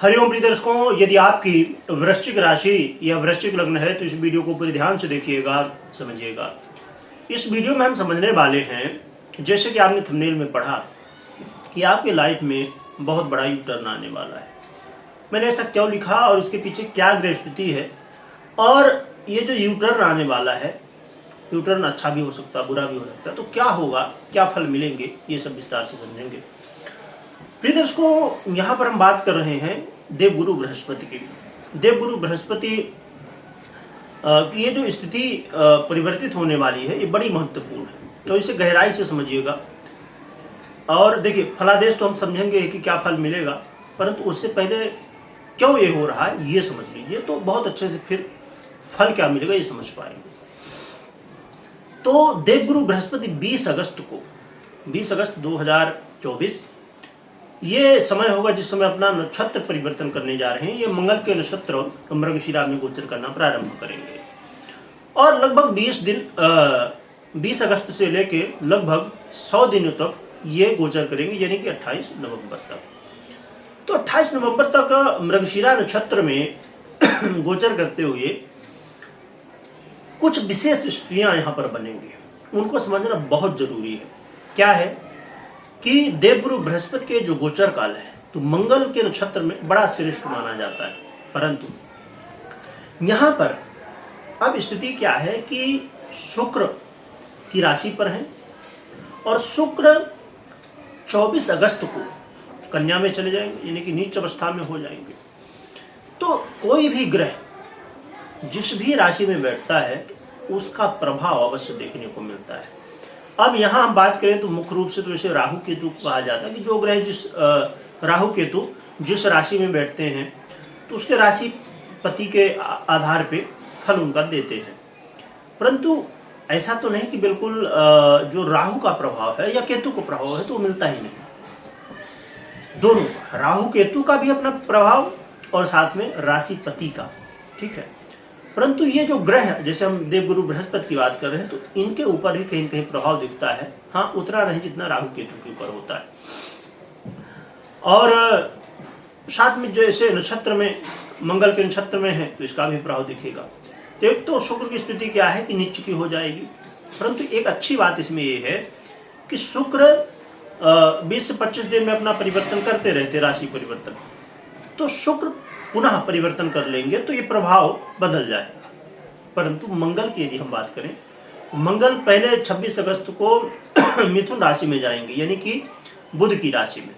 हरिओम प्रिय दर्शकों, यदि आपकी वृश्चिक राशि या वृश्चिक लग्न है तो इस वीडियो को पूरे ध्यान से देखिएगा, समझिएगा। इस वीडियो में हम समझने वाले हैं, जैसे कि आपने थंबनेल में पढ़ा, कि आपके लाइफ में बहुत बड़ा यू टर्न आने वाला है। मैंने ऐसा क्यों लिखा और इसके पीछे क्या ग्रह स्थिति है, और ये जो यू टर्न आने वाला है, यू टर्न अच्छा भी हो सकता है, बुरा भी हो सकता है, तो क्या होगा, क्या फल मिलेंगे, ये सब विस्तार से समझेंगे। प्रिय दर्शकों, यहाँ पर हम बात कर रहे हैं देवगुरु बृहस्पति की। देवगुरु बृहस्पति की ये जो स्थिति परिवर्तित होने वाली है, ये बड़ी महत्वपूर्ण है, तो इसे गहराई से समझिएगा। और देखिए, फलादेश तो हम समझेंगे कि क्या फल मिलेगा, परंतु उससे पहले क्यों ये हो रहा है ये समझ लीजिए, तो बहुत अच्छे से फिर फल क्या मिलेगा ये समझ पाएंगे। तो देवगुरु बृहस्पति 20 अगस्त 2024 ये समय होगा जिस समय अपना नक्षत्र परिवर्तन करने जा रहे हैं। ये मंगल के नक्षत्र मृगशिरा में गोचर करना प्रारंभ करेंगे, और लगभग 20 अगस्त से लेके लगभग 100 दिनों तक ये गोचर करेंगे, यानी कि 28 नवंबर तक। तो 28 नवंबर तक मृगशिरा नक्षत्र में गोचर करते हुए कुछ विशेष स्थितियां यहाँ पर बनेंगी, उनको समझना बहुत जरूरी है। क्या है कि देवगुरु बृहस्पति के जो गोचर काल है, तो मंगल के नक्षत्र में बड़ा श्रेष्ठ माना जाता है, परंतु यहाँ पर अब स्थिति क्या है कि शुक्र की राशि पर है, और शुक्र 24 अगस्त को कन्या में चले जाएंगे, यानी कि नीच अवस्था में हो जाएंगे। तो कोई भी ग्रह जिस भी राशि में बैठता है उसका प्रभाव अवश्य देखने को मिलता है। अब यहाँ हम बात करें तो मुख्य रूप से तो इसे राहु केतु कहा जाता है, कि जो ग्रह राहु केतु जिस राशि में बैठते हैं तो उसके राशि पति के आधार पे फल उनका देते हैं। परंतु ऐसा तो नहीं कि बिल्कुल जो राहु का प्रभाव है या केतु का प्रभाव है तो वो मिलता ही नहीं। दोनों, राहु केतु का भी अपना प्रभाव और साथ में राशि पति का, ठीक है। परंतु ये जो ग्रह, जैसे हम देवगुरु बृहस्पति की बात कर रहे हैं, तो इनके ऊपर भी कहीं न कहीं प्रभाव दिखता है। हाँ, उतना नहीं जितना राहु केतु के ऊपर होता है। और साथ में जैसे नक्षत्र में, मंगल के नक्षत्र में है, तो इसका भी प्रभाव दिखेगा। तो एक तो शुक्र की स्थिति क्या है कि नीच की हो जाएगी, परंतु एक अच्छी बात इसमें ये है कि शुक्र 20 से 25 दिन में अपना परिवर्तन करते रहते, राशि परिवर्तन। तो शुक्र पुनः परिवर्तन कर लेंगे तो ये प्रभाव बदल जाएगा। परंतु मंगल की यदि हम बात करें, मंगल पहले 26 अगस्त को मिथुन राशि में जाएंगे, यानी कि बुध की राशि में,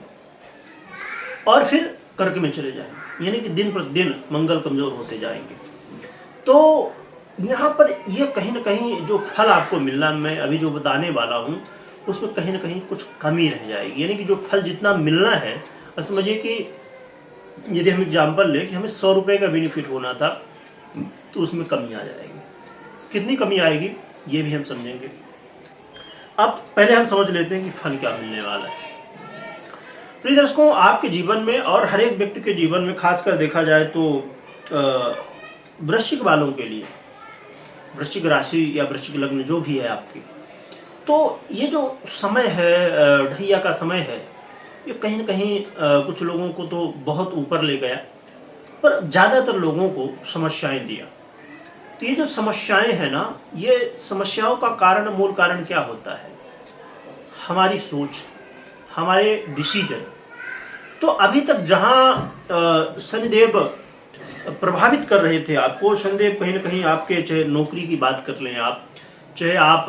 और फिर कर्क में चले जाएंगे, यानी कि दिन प्रतिदिन मंगल कमजोर होते जाएंगे। तो यहाँ पर ये कहीं ना कहीं जो फल आपको मिलना, मैं अभी जो बताने वाला हूँ, उसमें कहीं ना कहीं कुछ कमी रह जाएगी। यानी कि जो फल जितना मिलना है, समझिए कि यदि हम एग्जाम्पल लें कि हमें 100 रुपये का बेनिफिट होना था, तो उसमें कमी आ जाएगी। कितनी कमी आएगी ये भी हम समझेंगे। अब पहले हम समझ लेते हैं कि फल क्या मिलने वाला है। प्रिय दर्शकों, आपके जीवन में और हर एक व्यक्ति के जीवन में, खासकर देखा जाए तो वृश्चिक वालों के लिए, वृश्चिक राशि या वृश्चिक लग्न जो भी है आपकी, तो ये जो समय है, ढैया का समय है, ये कहीं न कहीं कुछ लोगों को तो बहुत ऊपर ले गया, पर ज़्यादातर लोगों को समस्याएं दिया। तो ये जो समस्याएं हैं ना, ये समस्याओं का कारण, मूल कारण क्या होता है? हमारी सोच, हमारे डिसीजन। तो अभी तक जहाँ शनिदेव प्रभावित कर रहे थे आपको, शनिदेव कहीं न कहीं आपके, चाहे नौकरी की बात कर लें आप, चाहे आप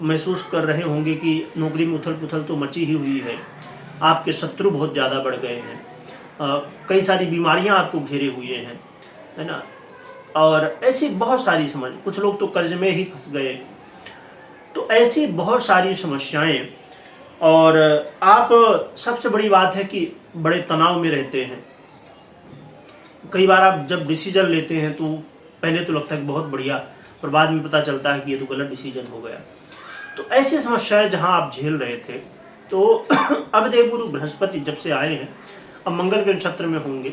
महसूस कर रहे होंगे कि नौकरी में उथल पुथल तो मची ही हुई है, आपके शत्रु बहुत ज़्यादा बढ़ गए हैं, कई सारी बीमारियां आपको घेरे हुए हैं, है ना, और ऐसी बहुत सारी समझ, कुछ लोग तो कर्ज में ही फंस गए। तो ऐसी बहुत सारी समस्याएं, और आप, सबसे बड़ी बात है कि बड़े तनाव में रहते हैं। कई बार आप जब डिसीजन लेते हैं तो पहले तो लगता है कि बहुत बढ़िया, पर बाद में पता चलता है कि ये तो गलत डिसीजन हो गया। तो ऐसी समस्याएं जहां आप झेल रहे थे, तो अब देवगुरु बृहस्पति जब से आए हैं, अब मंगल के नक्षत्र में होंगे,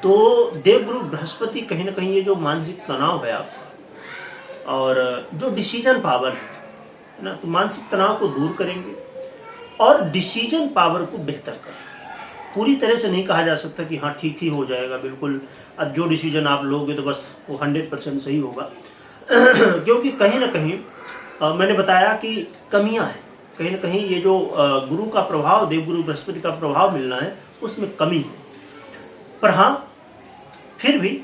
तो देवगुरु बृहस्पति कहीं ना कहीं ये जो मानसिक तनाव है आपका, और जो डिसीजन पावर है ना, तो मानसिक तनाव को दूर करेंगे और डिसीजन पावर को बेहतर करेंगे। पूरी तरह से नहीं कहा जा सकता कि हाँ ठीक ही हो जाएगा बिल्कुल, अब जो डिसीजन आप लोगे तो बस वो 100% सही होगा। क्योंकि कहीं ना कहीं मैंने बताया कि कमियां हैं, कहीं ना कहीं ये जो गुरु का प्रभाव, देवगुरु बृहस्पति का प्रभाव मिलना है उसमें कमी है। पर हाँ फिर भी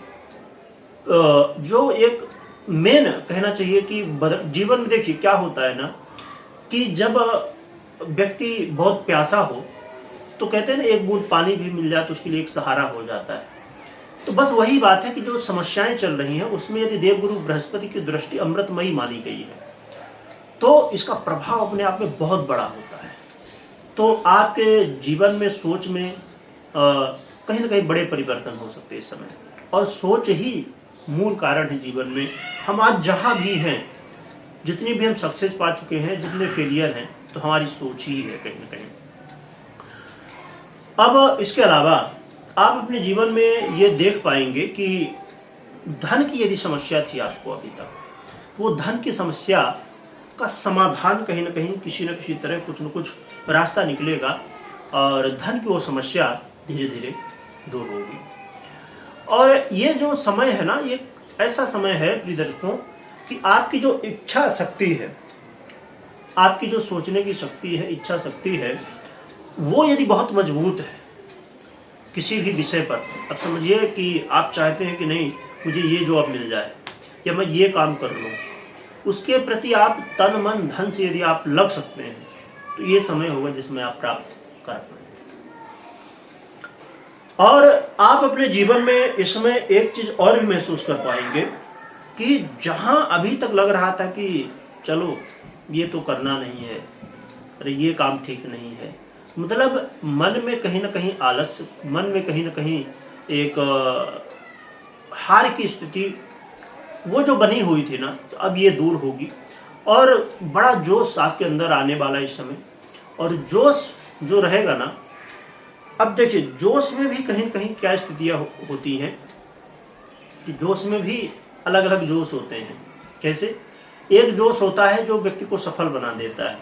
जो एक मेन कहना चाहिए कि जीवन में देखिए क्या होता है ना, कि जब व्यक्ति बहुत प्यासा हो तो कहते हैं ना एक बूंद पानी भी मिल जाए तो उसके लिए एक सहारा हो जाता है। तो बस वही बात है कि जो समस्याएं चल रही हैं उसमें यदि देवगुरु बृहस्पति की दृष्टि अमृतमयी मानी गई है तो इसका प्रभाव अपने आप में बहुत बड़ा होता है। तो आपके जीवन में, सोच में कहीं ना कहीं बड़े परिवर्तन हो सकते हैं इस समय, और सोच ही मूल कारण है जीवन में। हम आज जहाँ भी हैं, जितनी भी हम सक्सेस पा चुके हैं, जितने फेलियर हैं, तो हमारी सोच ही है कहीं ना कहीं। अब इसके अलावा आप अपने जीवन में ये देख पाएंगे कि धन की यदि समस्या थी आपको अभी तक, वो धन की समस्या का समाधान कहीं ना कहीं किसी न किसी तरह कुछ न कुछ रास्ता निकलेगा और धन की वो समस्या धीरे धीरे दूर होगी। और ये जो समय है ना, ये ऐसा समय है प्रिय दर्शकों कि आपकी जो इच्छा शक्ति है, आपकी जो सोचने की शक्ति है, इच्छा शक्ति है, वो यदि बहुत मजबूत है किसी भी विषय पर, अब समझिए कि आप चाहते हैं कि नहीं मुझे ये जॉब मिल जाए या मैं ये काम कर लूँ, उसके प्रति आप तन मन धन से यदि आप लग सकते हैं तो ये समय होगा जिसमें आप प्राप्त कर पाएंगे। और आप अपने जीवन में इसमें एक चीज और भी महसूस कर पाएंगे कि जहां अभी तक लग रहा था कि चलो ये तो करना नहीं है, अरे ये काम ठीक नहीं है, मतलब मन में कहीं ना कहीं आलस्य, मन में कहीं ना कहीं एक हार की स्थिति वो जो बनी हुई थी ना, तो अब ये दूर होगी और बड़ा जोश आपके अंदर आने वाला है इस समय। और जोश जो रहेगा ना, अब देखिए जोश में भी कहीं कहीं क्या स्थितियां होती हैं कि जोश में भी अलग अलग जोश होते हैं। कैसे? एक जोश होता है जो व्यक्ति को सफल बना देता है,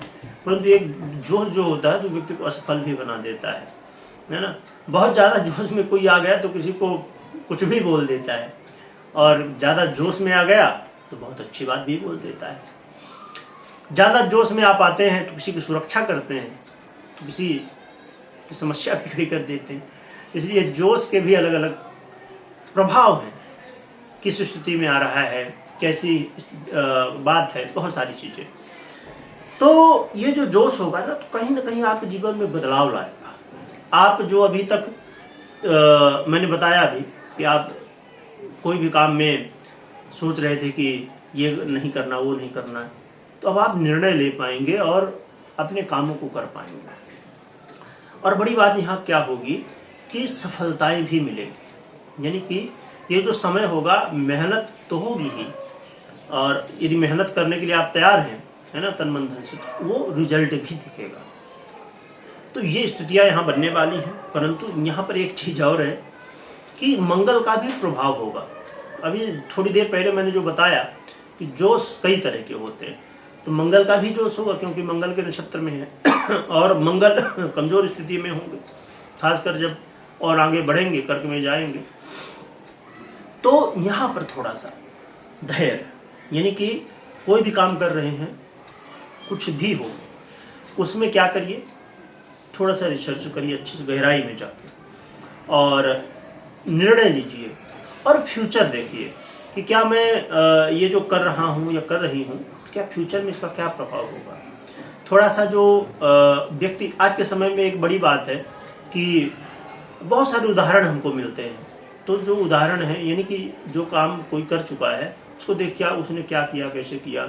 परंतु एक जोश जो होता है तो व्यक्ति को असफल भी बना देता है ना। बहुत ज़्यादा जोश में कोई आ गया तो किसी को कुछ भी बोल देता है, और ज़्यादा जोश में आ गया तो बहुत अच्छी बात भी बोल देता है। ज़्यादा जोश में आप आते हैं तो किसी की सुरक्षा करते हैं, तो किसी की समस्या भी खड़ी कर देते हैं। इसलिए जोश के भी अलग अलग प्रभाव हैं, किस स्थिति में आ रहा है, कैसी बात है, बहुत सारी चीज़ें। तो ये जो जोश होगा ना, तो कहीं ना कहीं आपके जीवन में बदलाव लाएगा। आप जो अभी तक मैंने बताया अभी कि आप कोई भी काम में सोच रहे थे कि ये नहीं करना, वो नहीं करना, तो अब आप निर्णय ले पाएंगे और अपने कामों को कर पाएंगे। और बड़ी बात यहाँ क्या होगी कि सफलताएं भी मिलेंगी, यानी कि ये जो समय होगा, मेहनत तो होगी ही, और यदि मेहनत करने के लिए आप तैयार हैं, है ना, तन मन धन से, तो वो रिजल्ट भी दिखेगा। तो ये स्थितियाँ यहाँ बनने वाली हैं। परंतु यहाँ पर एक चीज़ और है कि मंगल का भी प्रभाव होगा। अभी थोड़ी देर पहले मैंने जो बताया कि जोश कई तरह के होते हैं, तो मंगल का भी जोश होगा क्योंकि मंगल के नक्षत्र में है और मंगल कमजोर स्थिति में होंगे, खासकर जब और आगे बढ़ेंगे, कर्क में जाएंगे। तो यहाँ पर थोड़ा सा धैर्य, यानी कि कोई भी काम कर रहे हैं, कुछ भी हो, उसमें क्या करिए, थोड़ा सा रिसर्च करिए अच्छी से गहराई में जाके, और निर्णय लीजिए और फ्यूचर देखिए कि क्या मैं ये जो कर रहा हूँ या कर रही हूँ, क्या फ्यूचर में इसका क्या प्रभाव होगा। थोड़ा सा जो व्यक्ति, आज के समय में एक बड़ी बात है कि बहुत सारे उदाहरण हमको मिलते हैं, तो जो उदाहरण है, यानी कि जो काम कोई कर चुका है उसको देख क्या उसने क्या किया, कैसे किया,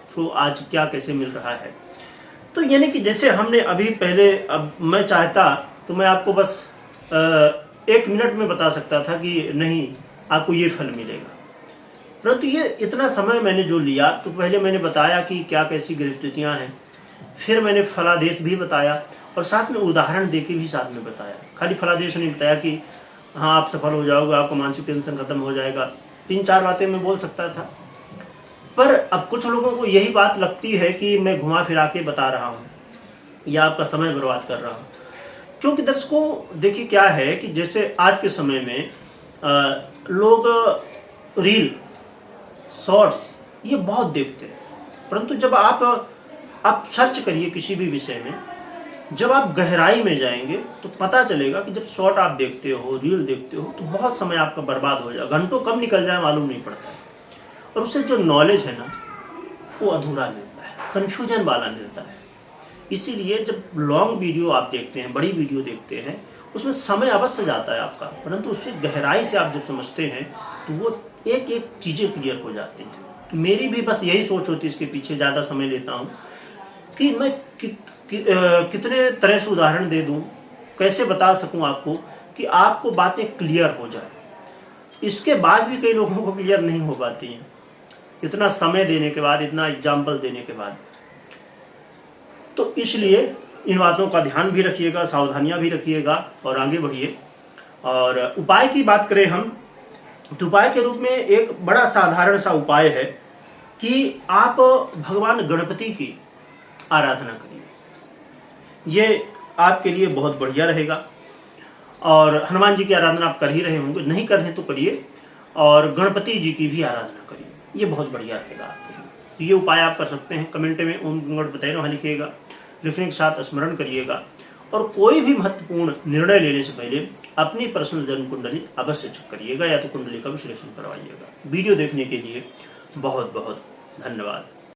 उसको आज क्या कैसे मिल रहा है। तो यानी कि जैसे हमने अभी पहले, अब मैं चाहता तो मैं आपको बस 1 मिनट में बता सकता था कि नहीं आपको ये फल मिलेगा, परंतु ये इतना समय मैंने जो लिया, तो पहले मैंने बताया कि क्या कैसी ग्रहस्थितियाँ हैं, फिर मैंने फलादेश भी बताया और साथ में उदाहरण देके भी साथ में बताया। खाली फलादेश नहीं बताया कि हाँ आप सफल हो जाओगे, आपका मानसिक टेंशन खत्म हो जाएगा, 3-4 बातें मैं बोल सकता था। पर अब कुछ लोगों को यही बात लगती है कि मैं घुमा फिरा के बता रहा हूँ या आपका समय बर्बाद कर रहा हूँ। क्योंकि दर्शकों देखिए क्या है कि जैसे आज के समय में लोग रील, शॉर्ट्स ये बहुत देखते हैं, परंतु जब आप सर्च करिए किसी भी विषय में, जब आप गहराई में जाएंगे तो पता चलेगा कि जब शॉर्ट आप देखते हो, रील देखते हो, तो बहुत समय आपका बर्बाद हो जाए, घंटों कब निकल जाए मालूम नहीं पड़ता है। और उससे जो नॉलेज है ना वो अधूरा मिलता है, कन्फ्यूजन वाला मिलता है। इसीलिए जब लॉन्ग वीडियो आप देखते हैं, बड़ी वीडियो देखते हैं, उसमें समय अवश्य जाता है आपका, परंतु उससे गहराई से आप जब समझते हैं तो वो एक एक चीज़ें क्लियर हो जाती हैं। तो मेरी भी बस यही सोच होती है, इसके पीछे ज़्यादा समय लेता हूँ कि मैं कितने तरह से उदाहरण दे दूँ, कैसे बता सकूँ आपको कि आपको बातें क्लियर हो जाए। इसके बाद भी कई लोगों को क्लियर नहीं हो पाती हैं, इतना समय देने के बाद, इतना एग्जाम्पल देने के बाद। तो इसलिए इन बातों का ध्यान भी रखिएगा, सावधानियां भी रखिएगा और आगे बढ़िए। और उपाय की बात करें हम, तो उपाय के रूप में एक बड़ा साधारण सा उपाय है कि आप भगवान गणपति की आराधना करिए। ये आपके लिए बहुत बढ़िया रहेगा। और हनुमान जी की आराधना आप कर ही रहे होंगे, नहीं कर रहे तो करिए, और गणपति जी की भी आराधना करिए, ये बहुत बढ़िया रहेगा आपके लिए। तो ये उपाय आप कर सकते हैं। कमेंट में ओम गणपतये नमः लिखिएगा, लिखने के साथ स्मरण करिएगा। और कोई भी महत्वपूर्ण निर्णय लेने से पहले अपनी पर्सनल जन्म कुंडली अवश्य चेक करिएगा, या तो कुंडली का विश्लेषण करवाइएगा। वीडियो देखने के लिए बहुत बहुत धन्यवाद।